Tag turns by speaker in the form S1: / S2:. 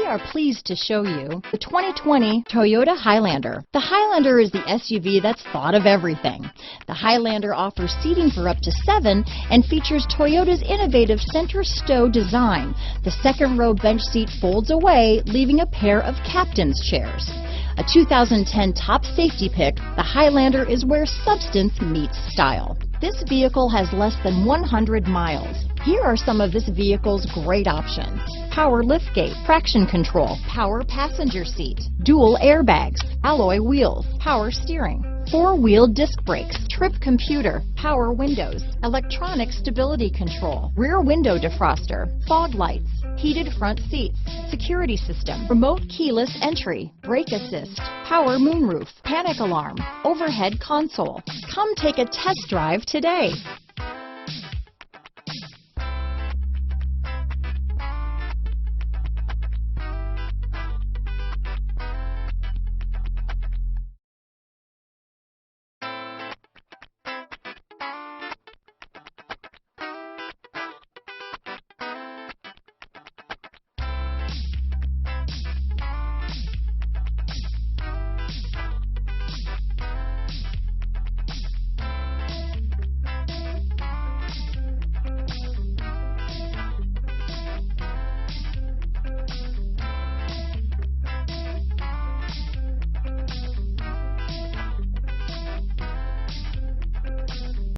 S1: are pleased to show you the 2020 Toyota Highlander. The Highlander is the SUV that's thought of everything. The Highlander offers seating for up to 7 and features Toyota's innovative center stow design. The second row bench seat folds away, leaving a pair of captain's chairs. A 2010 top safety pick, the Highlander is where substance meets style. This vehicle has less than 100 miles. Here are some of this vehicle's great options: power liftgate, traction control, power passenger seat, dual airbags, alloy wheels, power steering, 4-wheel disc brakes, trip computer, power windows, electronic stability control, rear window defroster, fog lights, heated front seats, security system, remote keyless entry, brake assist, power moonroof, panic alarm, overhead console. Come take a test drive today.